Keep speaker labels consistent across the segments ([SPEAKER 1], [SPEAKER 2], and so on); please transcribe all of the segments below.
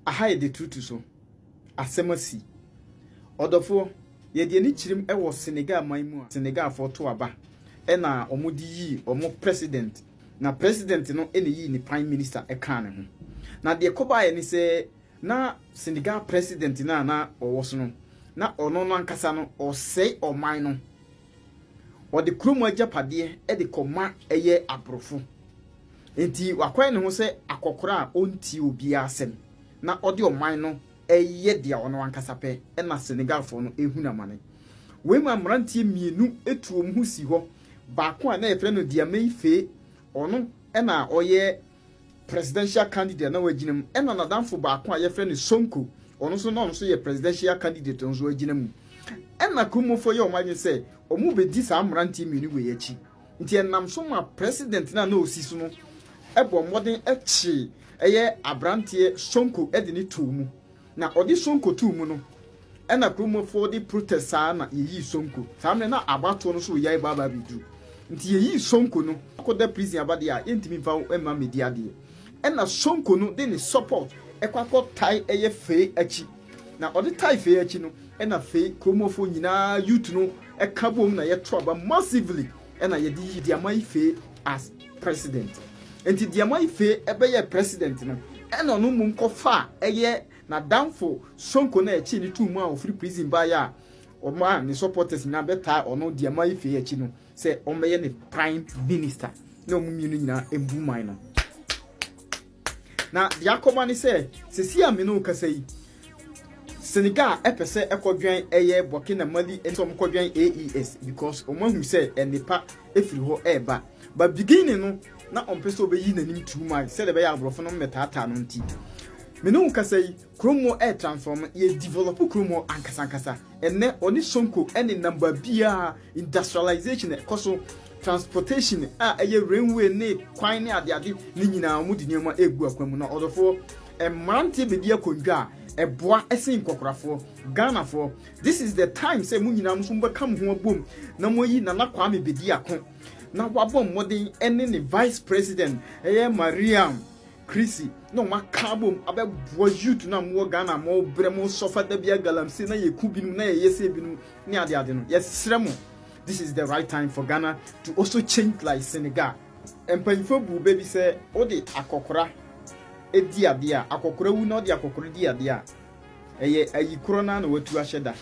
[SPEAKER 1] aha de tutu so asemasi odofo ye de ni chirim e wo Senegal manmu a Senegal for to aba e na omudi yi omo president na president no ene yi ni prime minister e kan ne ho na de koba ye ni se na Senegal president na owo no na ono no ankasa no o sei oman no o de kromo agapade e de koma eye abrofo enti wakwan ne ho se akokora a onti obi asem na odi oman no eye dia ono ankasa pe e na Senegal fo no ehuna mane we ma mrantie mienu etuom hu si ho baako a na efre no Diamé Faye ono e na oye presidential candidate na waginem e na nadamfo baako a yefre no Sonko ono so ye presidential candidate onzo waginem e na kumofo ye omanwe se omu bedi sa mrantie mienu we yachi nti enam so ma president na osiso no ebo modern echi eye abrantie Sonko e de ni tomu na odi Sonko tomu no e na kumofo di protest na yi Sonko samne na abato no so yai baba bidu nti yi Sonko no akoda prison abade a entimi fa ema media de e na Sonko no de ni support ekwakọ tai eye Faye achi na odi tai Faye achi no e na Faye kumofo nyina youth no e kabom na ye troba massively e na ye di Diamé Faye as president enti Diamé Faye ebe ye president no e na no mum kofa eye na damfo Sonko na echi ni tumu a ofri prison ba ya o ma ni supporters na beta ono Diamé Faye echi no se o meye ni prime minister na omumienu nyina embu man no na dia koma ni se si amino kasa yi Senegal epese ekodwan eye Burkina Mali entom kodwan AES because omahu se enipa efiri ho eba ba beginning no na ompese obeyi nanim too much se de be ya abrofo no metata no nti menu kasa yi kromo transform ye develop kromo ankasa enne oni Sonko ene number bia industrialization ekoso transportation eye railway ne kwan ne ade ni nyina mu di niam egu akwamu na odofo emrante bedi akondwa eboa esen kokorafo Ghana for this is the time say mu nyina muso mbakam ho abom na moyi na Kwame bedi akon na wabom modern ene ne vice president Mariam Chrissy no makabom abeboa youth na mo Ghana mo bremo sofa da bia galamse na yeku binum na yese binum ni ade no yesremo. This is the right time for Ghana to also change like Senegal. Empanifo bu baby say odi akokora edi ade a akokora wu na odi akokora di ade a ayi corona na watu aheda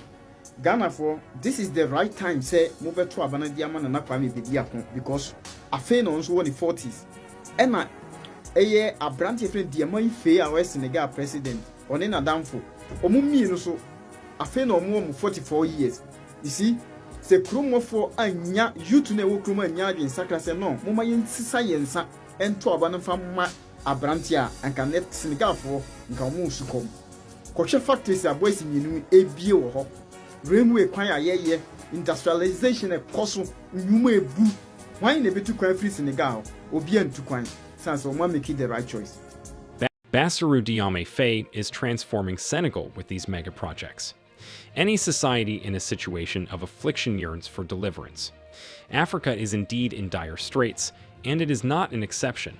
[SPEAKER 1] Ghana for this is the right time say move to abana di ama na Kwame bedi akon because afa no nso won the 40s ena abrante friend Diamé Faye a Senegal president one na damfo omummi no so afa no omo 44 years you see se kromofo anya youth na wo krom anya adwen sakra se no moma yensisa yensa ento aba no fa ma abrante a anka net Senegal fo nka mo sukom kohwe factories a boys nyinu ebie wo ho railway kwan ayeye industrialization e koso nyuma ebu wan na betu kwan free Senegal obi antu kwan sans o ma make the right choice.
[SPEAKER 2] Bassirou Diomaye Faye is transforming Senegal with these mega projects. Any society in a situation of affliction yearns for deliverance. Africa is indeed in dire straits, and it is not an exception.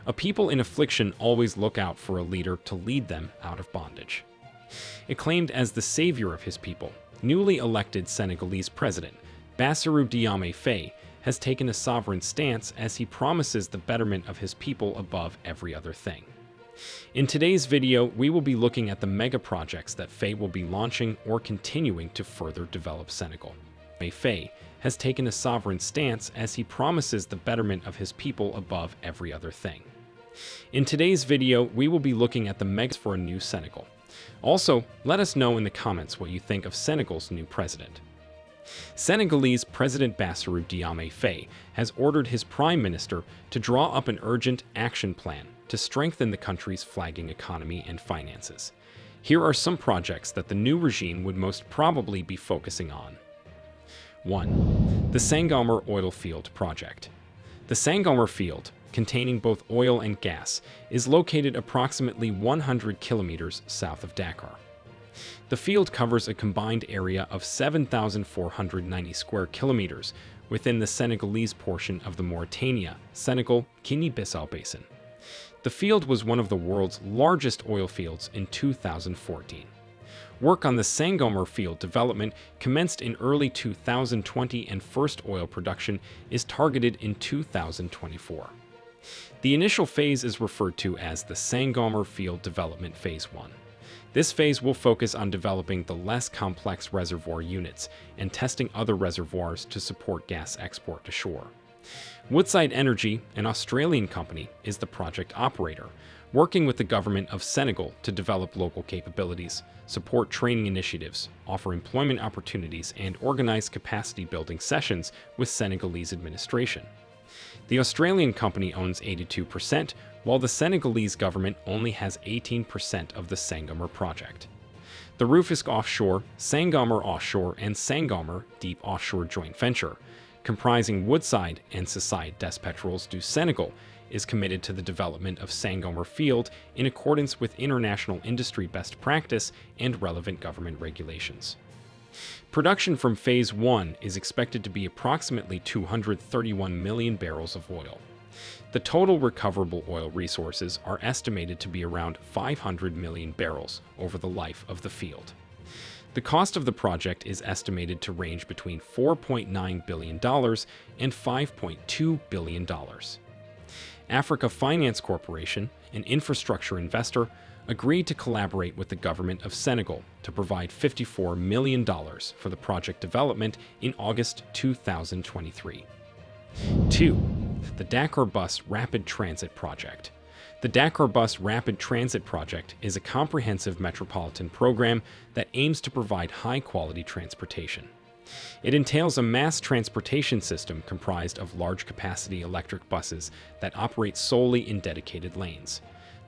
[SPEAKER 2] A people in affliction always look out for a leader to lead them out of bondage. Acclaimed as the savior of his people, newly elected Senegalese president Bassirou Diomaye Faye has taken a sovereign stance as he promises the betterment of his people above every other thing. In today's video, we will be looking at the mega projects that Faye will be launching or continuing to further develop Senegal. Faye has taken a sovereign stance as he promises the betterment of his people above every other thing. In today's video, we will be looking at the megas for a new Senegal. Also, let us know in the comments what you think of Senegal's new president. Senegalese President Bassirou Diomaye Faye has ordered his prime minister to draw up an urgent action plan to strengthen the country's flagging economy and finances. Here are some projects that the new regime would most probably be focusing on. 1. The Sangomar Oil Field Project. The Sangomar Field, containing both oil and gas, is located approximately 100 kilometers south of Dakar. The field covers a combined area of 7,490 square kilometers within the Senegalese portion of the Mauritania, Senegal, Guinea-Bissau Basin. The field was one of the world's largest oil fields in 2014. Work on the Sangomar field development commenced in early 2020 and first oil production is targeted in 2024. The initial phase is referred to as the Sangomar Field Development Phase 1. This phase will focus on developing the less complex reservoir units and testing other reservoirs to support gas export to shore. Woodside Energy, an Australian company, is the project operator, working with the government of Senegal to develop local capabilities, support training initiatives, offer employment opportunities, and organize capacity-building sessions with Senegalese administration. The Australian company owns 82%, while the Senegalese government only has 18% of the Sangomar project. The Rufisque Offshore, Sangomar Offshore, and Sangomar Deep Offshore joint venture, comprising Woodside and Société des Pétroles du Sénégal, is committed to the development of Sangomar Field in accordance with international industry best practice and relevant government regulations. Production from Phase 1 is expected to be approximately 231 million barrels of oil. The total recoverable oil resources are estimated to be around 500 million barrels over the life of the field. The cost of the project is estimated to range between $4.9 billion and $5.2 billion. Africa Finance Corporation, an infrastructure investor, agreed to collaborate with the government of Senegal to provide $54 million for the project development in August 2023. 2. The Dakar Bus Rapid Transit Project. The Dakar Bus Rapid Transit Project is a comprehensive metropolitan program that aims to provide high-quality transportation. It entails a mass transportation system comprised of large-capacity electric buses that operate solely in dedicated lanes.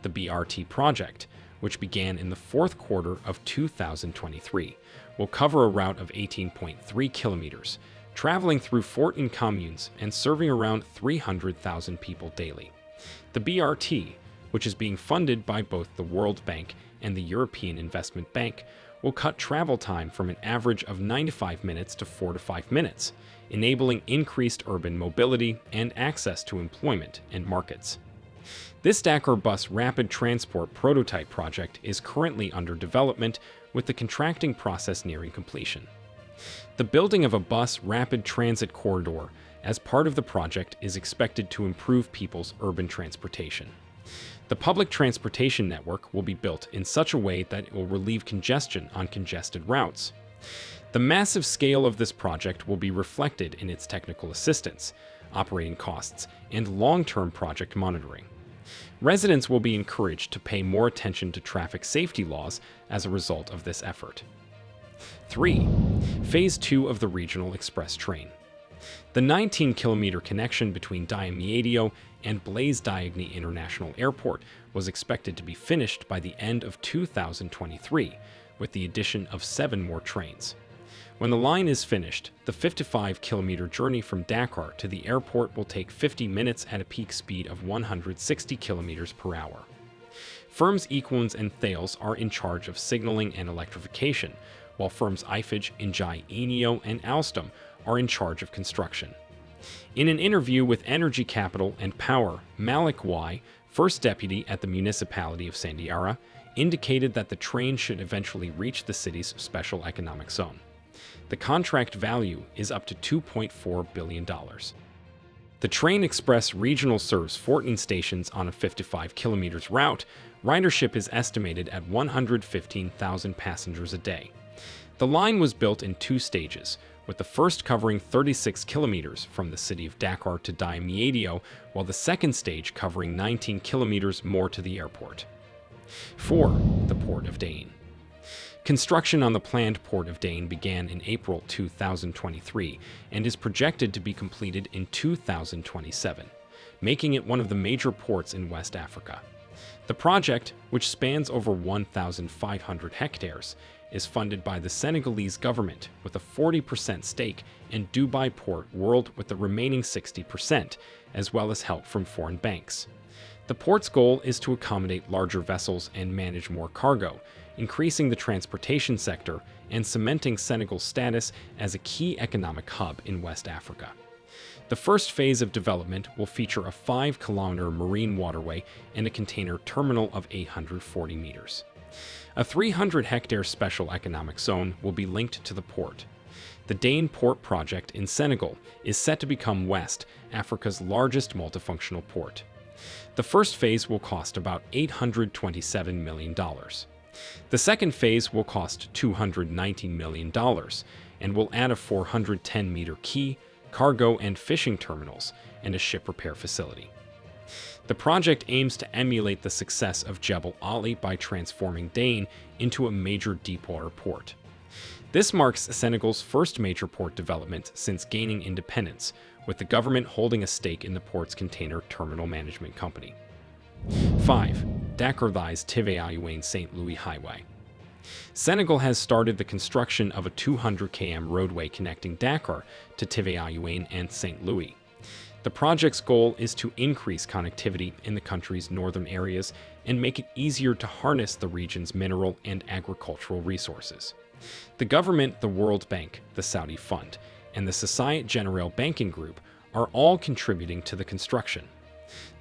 [SPEAKER 2] The BRT project, which began in the fourth quarter of 2023, will cover a route of 18.3 kilometers, traveling through 14 communes and serving around 300,000 people daily. The BRT, which is being funded by both the World Bank and the European Investment Bank, will cut travel time from an average of 95 minutes to 4 to 5 minutes, enabling increased urban mobility and access to employment and markets. This Dakar Bus Rapid Transport prototype project is currently under development, with the contracting process nearing completion. The building of a bus rapid transit corridor as part of the project is expected to improve people's urban transportation. The public transportation network will be built in such a way that it will relieve congestion on congested routes. The massive scale of this project will be reflected in its technical assistance, operating costs, and long-term project monitoring. Residents will be encouraged to pay more attention to traffic safety laws as a result of this effort. 3. Phase 2 of the Regional Express Train. The 19-kilometer connection between Diamniadio and Blaise Diagne International Airport was expected to be finished by the end of 2023, with the addition of 7 more trains. When the line is finished, the 55-kilometer journey from Dakar to the airport will take 50 minutes at a peak speed of 160 kilometers per hour. Firms Equans and Thales are in charge of signaling and electrification, while firms Eiffage, Engie, Eneo, and Alstom are in charge of construction. In an interview with Energy Capital and Power, Malik Y, first deputy at the municipality of Sandiara, indicated that the train should eventually reach the city's special economic zone. The contract value is up to $2.4 billion. The Train Express Regional serves 14 stations on a 55 kilometers route. Ridership is estimated at 115,000 passengers a day. The line was built in 2 stages, with the first covering 36 kilometers from the city of Dakar to Diamniadio, while the second stage covering 19 kilometers more to the airport. 4. The Port of Dane. Construction on the planned Port of Dane began in April 2023 and is projected to be completed in 2027, making it one of the major ports in West Africa. The project, which spans over 1,500 hectares, is funded by the Senegalese government with a 40% stake and Dubai Port World with the remaining 60%, as well as help from foreign banks. The port's goal is to accommodate larger vessels and manage more cargo, increasing the transportation sector and cementing Senegal's status as a key economic hub in West Africa. The first phase of development will feature a 5-kilometer marine waterway and a container terminal of 840 meters. A 300-hectare special economic zone will be linked to the port. The Dane Port project in Senegal is set to become West Africa's largest multifunctional port. The first phase will cost about $827 million. The second phase will cost $219 million and will add a 410-meter quay, cargo and fishing terminals, and a ship repair facility. The project aims to emulate the success of Jebel Ali by transforming Dane into a major deepwater port. This marks Senegal's first major port development since gaining independence, with the government holding a stake in the port's container terminal management company. 5. Dakar-Thiès Tivayayouane-St. Louis Highway. Senegal has started the construction of a 200 km roadway connecting Dakar to Tivayayouane and St. Louis. The project's goal is to increase connectivity in the country's northern areas and make it easier to harness the region's mineral and agricultural resources. The government, the World Bank, the Saudi Fund, and the Societe Generale Banking Group are all contributing to the construction.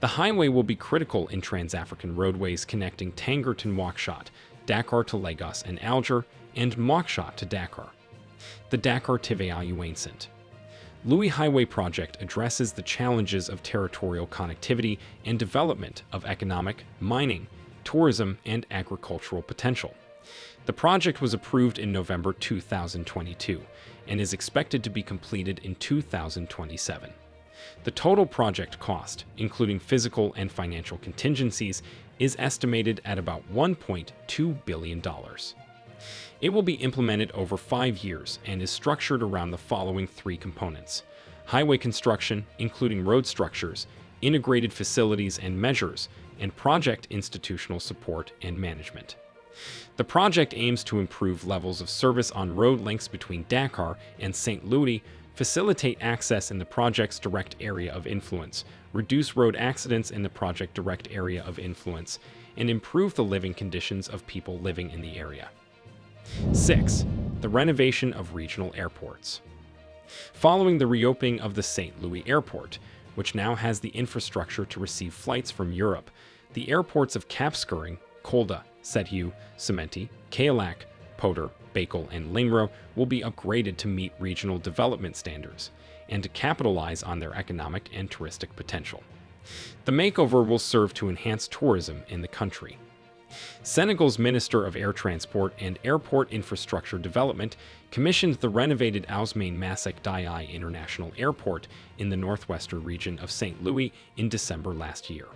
[SPEAKER 2] The highway will be critical in trans-African roadways connecting Tanger to Nouakchott, Dakar to Lagos and Alger, and Nouakchott to Dakar. The Dakar-Tivayayouane-St. Louis Highway project addresses the challenges of territorial connectivity and development of economic, mining, tourism, and agricultural potential. The project was approved in November 2022 and is expected to be completed in 2027. The total project cost, including physical and financial contingencies, is estimated at about $1.2 billion. It will be implemented over 5 years and is structured around the following 3 components: highway construction, including road structures, integrated facilities and measures, and project institutional support and management. The project aims to improve levels of service on road links between Dakar and St. Louis, facilitate access in the project's direct area of influence, reduce road accidents in the project direct area of influence, and improve the living conditions of people living in the area. 6. The renovation of regional airports. Following the reopening of the St. Louis Airport, which now has the infrastructure to receive flights from Europe, the airports of Cap Skirring, Kolda, Sedhiou, Cementi, Kaolack, Poder, Bakel, and Lingro will be upgraded to meet regional development standards and to capitalize on their economic and touristic potential. The makeover will serve to enhance tourism in the country. Senegal's Minister of Air Transport and Airport Infrastructure Development commissioned the renovated Ousmane Massac Diaye International Airport in the northwestern region of St. Louis in December last year.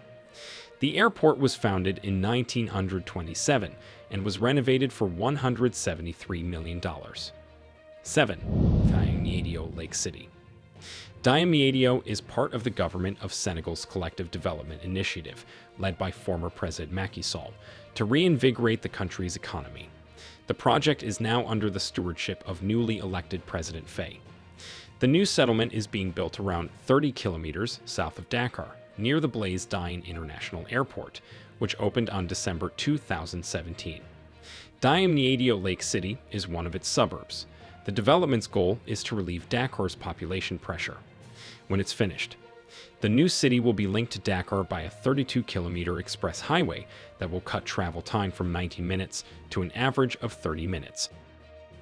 [SPEAKER 2] The airport was founded in 1927 and was renovated for $173 million. 7. Diamniadio Lake City. Diamniadio is part of the government of Senegal's Collective Development Initiative, led by former President Macky Sall, to reinvigorate the country's economy. The project is now under the stewardship of newly elected President Faye. The new settlement is being built around 30 kilometers south of Dakar, near the Blaise Diagne International Airport, which opened on December 2017. Diamniadio Lake City is one of its suburbs. The development's goal is to relieve Dakar's population pressure. When it's finished, the new city will be linked to Dakar by a 32-kilometer express highway that will cut travel time from 90 minutes to an average of 30 minutes.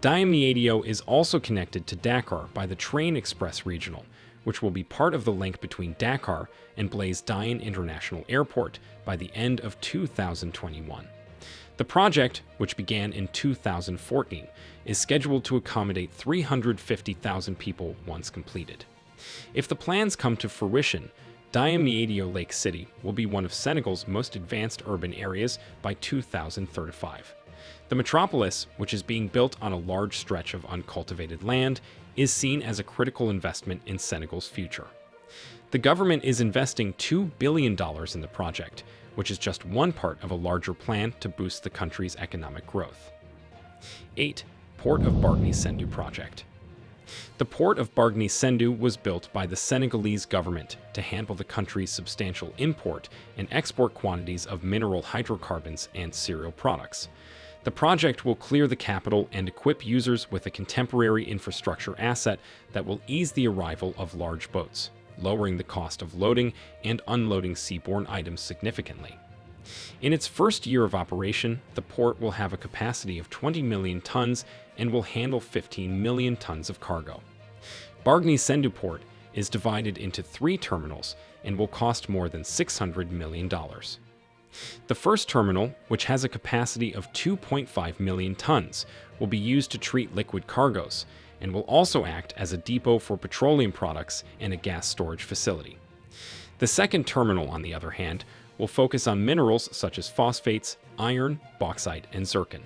[SPEAKER 2] Diamniadio is also connected to Dakar by the Train Express Regional, which will be part of the link between Dakar and Blaise Diagne International Airport by the end of 2021. The project, which began in 2014, is scheduled to accommodate 350,000 people once completed. If the plans come to fruition, Diamniadio Lake City will be one of Senegal's most advanced urban areas by 2035. The metropolis, which is being built on a large stretch of uncultivated land, is seen as a critical investment in Senegal's future. The government is investing $2 billion in the project, which is just one part of a larger plan to boost the country's economic growth. 8. Port of Bargny-Sendou project. The port of Bargny-Sendou was built by the Senegalese government to handle the country's substantial import and export quantities of mineral hydrocarbons and cereal products. The project will clear the capital and equip users with a contemporary infrastructure asset that will ease the arrival of large boats. lowering the cost of loading and unloading seaborne items significantly. In its first year of operation, the port will have a capacity of 20 million tons and will handle 15 million tons of cargo. Bargny Sendu Port is divided into 3 terminals and will cost more than $600 million. The first terminal, which has a capacity of 2.5 million tons, will be used to treat liquid cargoes and will also act as a depot for petroleum products and a gas storage facility. The second terminal, on the other hand, will focus on minerals such as phosphates, iron, bauxite, and zircon.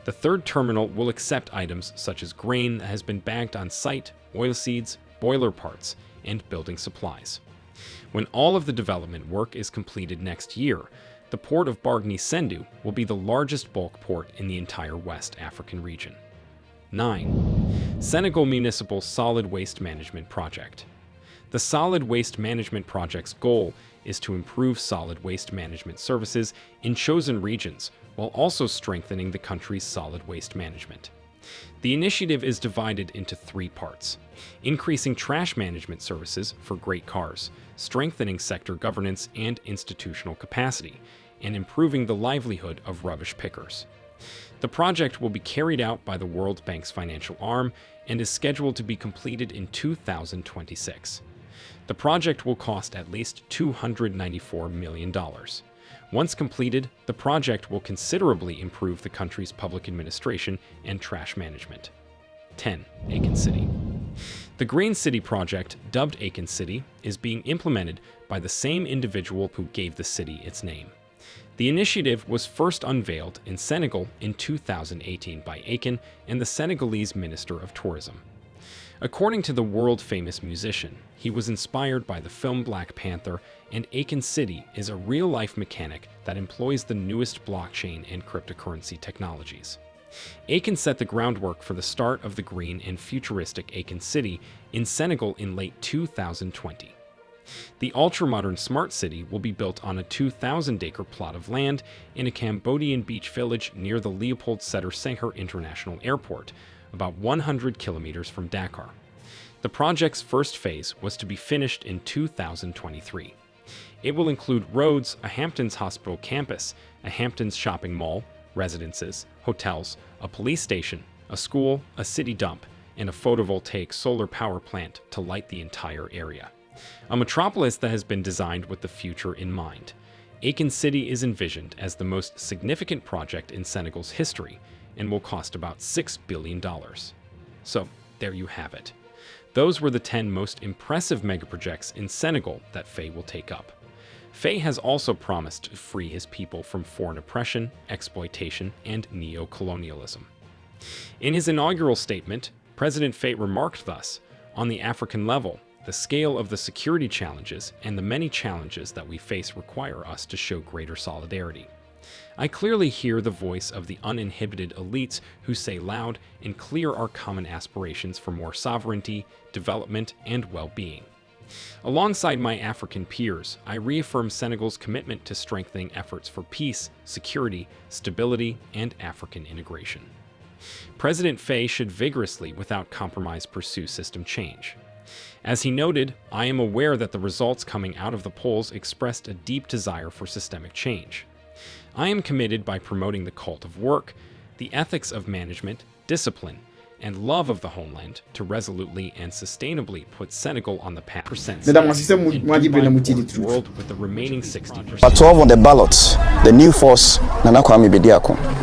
[SPEAKER 2] The third terminal will accept items such as grain that has been bagged on site, oilseeds, boiler parts, and building supplies. When all of the development work is completed next year, the port of Bargny Sendu will be the largest bulk port in the entire West African region. 9. Senegal Municipal Solid Waste Management Project. The Solid Waste Management Project's goal is to improve solid waste management services in chosen regions while also strengthening the country's solid waste management. The initiative is divided into 3 parts: increasing trash management services for great cars, strengthening sector governance and institutional capacity, and improving the livelihood of rubbish pickers. The project will be carried out by the World Bank's financial arm and is scheduled to be completed in 2026. The project will cost at least $294 million. Once completed, the project will considerably improve the country's public administration and trash management. 10. Akin City. The Green City project, dubbed Akin City, is being implemented by the same individual who gave the city its name. The initiative was first unveiled in Senegal in 2018 by Akin and the Senegalese Minister of Tourism. According to the world-famous musician, he was inspired by the film Black Panther, and Akin City is a real-life mechanic that employs the newest blockchain and cryptocurrency technologies. Akin set the groundwork for the start of the green and futuristic Akin City in Senegal in late 2020. The ultra-modern smart city will be built on a 2,000-acre plot of land in a Cambodian beach village near the Leopold Sedar Senghor International Airport, about 100 kilometers from Dakar. The project's first phase was to be finished in 2023. It will include roads, a Hamptons Hospital campus, a Hamptons shopping mall, residences, hotels, a police station, a school, a city dump, and a photovoltaic solar power plant to light the entire area. A metropolis that has been designed with the future in mind. Akin City is envisioned as the most significant project in Senegal's history and will cost about $6 billion. So, there you have it. Those were the 10 most impressive megaprojects in Senegal that Faye will take up. Faye has also promised to free his people from foreign oppression, exploitation, and neo-colonialism. In his inaugural statement, President Faye remarked thus, "On the African level, the scale of the security challenges and the many challenges that we face require us to show greater solidarity. I clearly hear the voice of the uninhibited elites who say loud and clear our common aspirations for more sovereignty, development, and well-being. Alongside my African peers, I reaffirm Senegal's commitment to strengthening efforts for peace, security, stability, and African integration." President Faye should vigorously, without compromise, pursue system change. As he noted, "I am aware that the results coming out of the polls expressed a deep desire for systemic change. I am committed by promoting the cult of work, the ethics of management, discipline, and love of the homeland to resolutely and sustainably put Senegal on the path percent
[SPEAKER 1] Mesdames, assistez-moi, moi,
[SPEAKER 2] and
[SPEAKER 1] j'ai bien la moitié
[SPEAKER 2] unify
[SPEAKER 1] des
[SPEAKER 2] the
[SPEAKER 1] trucs.
[SPEAKER 2] world with the remaining 60%.
[SPEAKER 3] But 12 on the ballot, the new force, Nana Kwame Bediako.